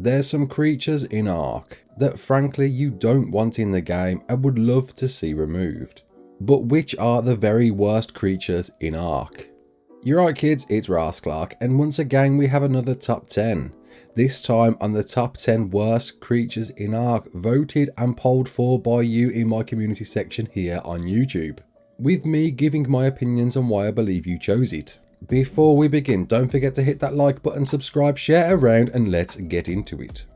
There's some creatures in ARK that frankly you don't want in the game and would love to see removed. But which are the very worst creatures in ARK? You're right kids, it's Raasclark, and once again we have another top 10. This time on the top 10 worst creatures in ARK, voted and polled for by you in my community section here on YouTube, with me giving my opinions on why I believe you chose it. Before we begin, don't forget to hit that like button, subscribe, share around, and let's get into it.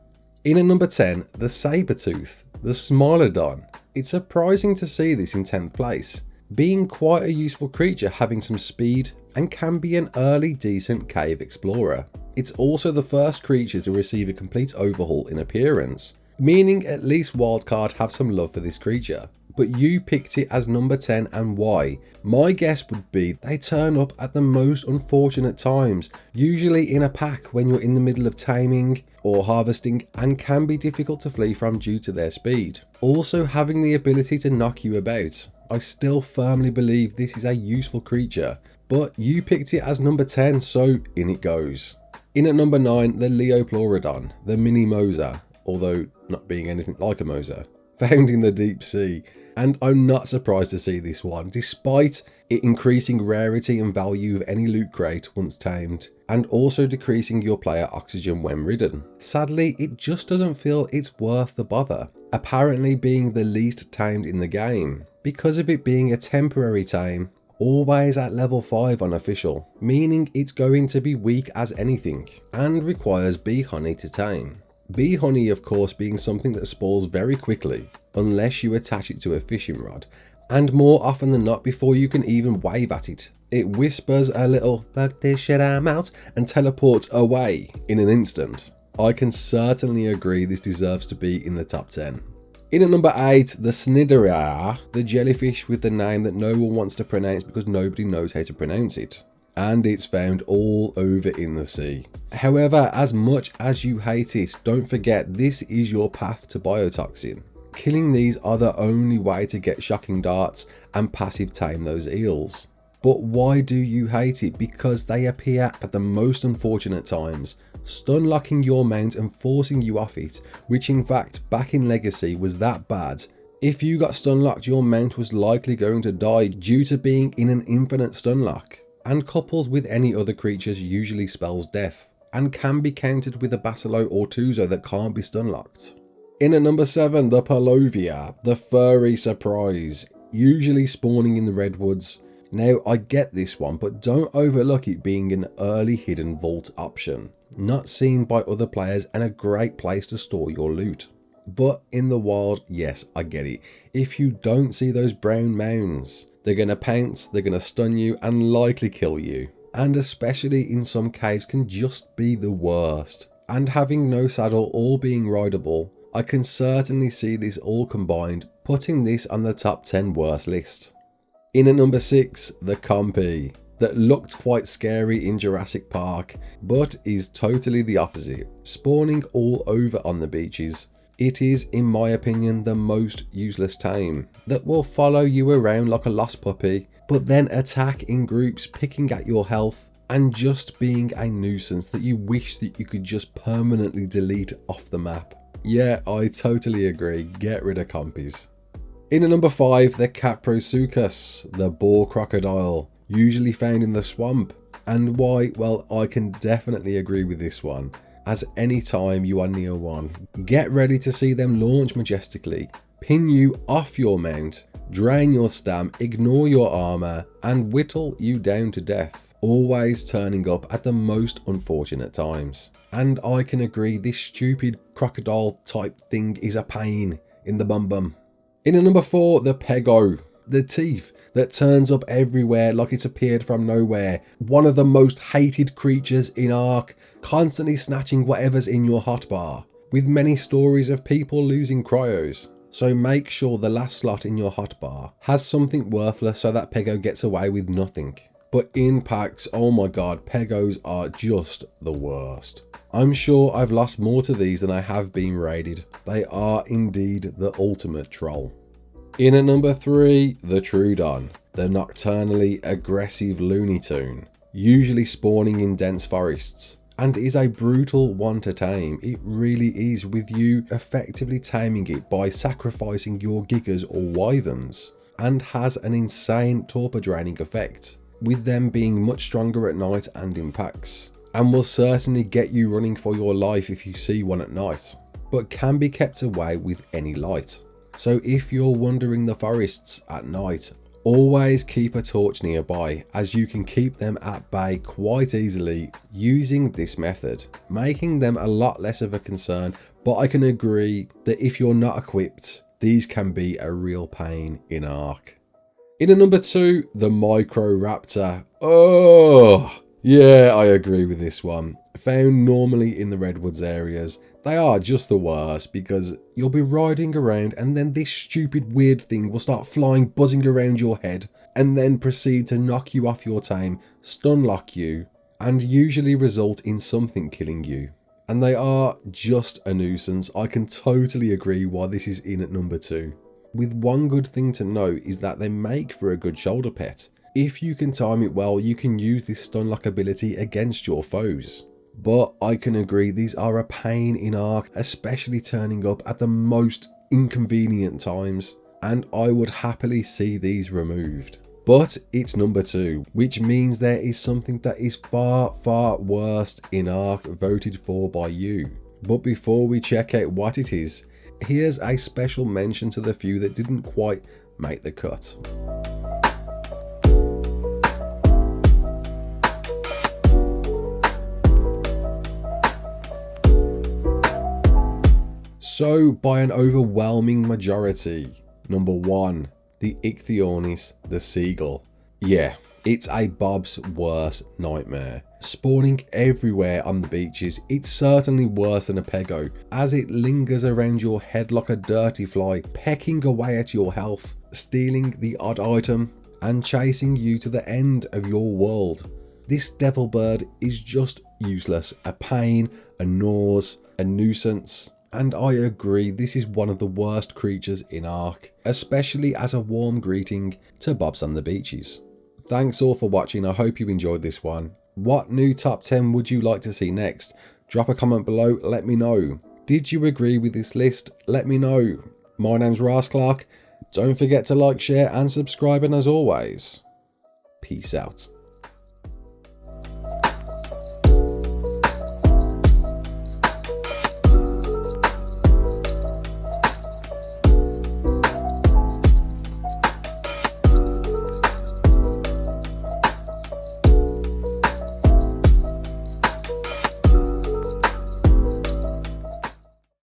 In at number 10, the Sabertooth, the Smilodon. It's surprising to see this in 10th place, being quite a useful creature, having some speed and can be an early decent cave explorer. It's also the first creature to receive a complete overhaul in appearance, meaning at least Wildcard have some love for this creature. But you picked it as number 10 and why? My guess would be they turn up at the most unfortunate times, usually in a pack when you're in the middle of taming or harvesting, and can be difficult to flee from due to their speed. Also having the ability to knock you about. I still firmly believe this is a useful creature, but you picked it as number 10, so in it goes. In at number 9, the Leopleuridon, the mini Mosa, although not being anything like a Mosa, found in the deep sea. And I'm not surprised to see this one, despite it increasing rarity and value of any loot crate once tamed, and also decreasing your player oxygen when ridden. Sadly, it just doesn't feel it's worth the bother, apparently being the least tamed in the game, because of it being a temporary tame, always at level 5 unofficial, meaning it's going to be weak as anything, and requires bee honey to tame. Bee honey of course being something that spawns very quickly, unless you attach it to a fishing rod, and more often than not before you can even wave at it. It whispers a little "fuck this shit I'm out" and teleports away in an instant. I can certainly agree this deserves to be in the top 10. In at number 8, the Snidera, the jellyfish with the name that no one wants to pronounce because nobody knows how to pronounce it. And it's found all over in the sea. However, as much as you hate it, don't forget this is your path to biotoxin. Killing these are the only way to get shocking darts and passive tame those eels. But why do you hate it? Because they appear at the most unfortunate times, stun locking your mount and forcing you off it, which in fact back in Legacy was that bad. If you got stun locked, your mount was likely going to die due to being in an infinite stun lock, and couples with any other creatures usually spells death, and can be countered with a Basilo or Tuzo that can't be stun locked. In at number 7, the palovia, the furry surprise, usually spawning in the redwoods. Now I get this one, but don't overlook it being an early hidden vault option, not seen by other players and a great place to store your loot. But in the wild, yes, I get it. If you don't see those brown mounds, they're going to pounce, they're going to stun you and likely kill you. And especially in some caves can just be the worst. And having no saddle or being rideable, I can certainly see this all combined, putting this on the top 10 worst list. In at number 6, the campy, that looked quite scary in Jurassic Park, but is totally the opposite, spawning all over on the beaches. It is, in my opinion, the most useless tame, that will follow you around like a lost puppy, but then attack in groups, picking at your health, and just being a nuisance that you wish that you could just permanently delete off the map. Yeah, I totally agree, get rid of campies. In at number 5, the Caprosuchus, the boar crocodile, usually found in the swamp. And why? Well, I can definitely agree with this one, as any time you are near one, get ready to see them launch majestically, pin you off your mount, drain your stam, ignore your armor, and whittle you down to death, always turning up at the most unfortunate times. And I can agree, this stupid crocodile type thing is a pain in the bum bum. In at number 4, the peggo, the teeth that turns up everywhere like it's appeared from nowhere. One of the most hated creatures in ARK, constantly snatching whatever's in your hotbar, with many stories of people losing cryos. So make sure the last slot in your hotbar has something worthless so that peggo gets away with nothing. But in packs, oh my god, peggos are just the worst. I'm sure I've lost more to these than I have been raided. They are indeed the ultimate troll. In at number 3, the troodon, the nocturnally aggressive Looney Tune, usually spawning in dense forests, and is a brutal one to tame. It really is, with you effectively taming it by sacrificing your gigas or wyverns, and has an insane torpor draining effect, with them being much stronger at night and in packs, and will certainly get you running for your life if you see one at night, but can be kept away with any light. So if you're wandering the forests at night, always keep a torch nearby, as you can keep them at bay quite easily using this method, making them a lot less of a concern. But I can agree that if you're not equipped, these can be a real pain in ARK. In at number 2, the microraptor. Oh, yeah, I agree with this one. Found normally in the redwoods areas, they are just the worst, because you'll be riding around and then this stupid weird thing will start flying, buzzing around your head, and then proceed to knock you off your tame, stun lock you, and usually result in something killing you. And they are just a nuisance. I can totally agree why this is in at number 2. With one good thing to note is that they make for a good shoulder pet. If you can time it well, you can use this stun lock ability against your foes. But I can agree, these are a pain in ARK, especially turning up at the most inconvenient times, and I would happily see these removed. But it's number 2, which means there is something that is far, far worse in ARK voted for by you. But before we check out what it is, here's a special mention to the few that didn't quite make the cut. So by an overwhelming majority, number 1, the Ichthyornis, the seagull. Yeah, it's a Bob's worst nightmare. Spawning everywhere on the beaches, it's certainly worse than a peggo, as it lingers around your head like a dirty fly, pecking away at your health, stealing the odd item, and chasing you to the end of your world. This devil bird is just useless, a pain, a nose, a nuisance. And I agree, this is one of the worst creatures in ARK, especially as a warm greeting to Bobs on the beaches. Thanks all for watching, I hope you enjoyed this one. What new top 10 would you like to see next? Drop a comment below, let me know. Did you agree with this list? Let me know. My name's Raasclark. Don't forget to like, share and subscribe, and as always, peace out.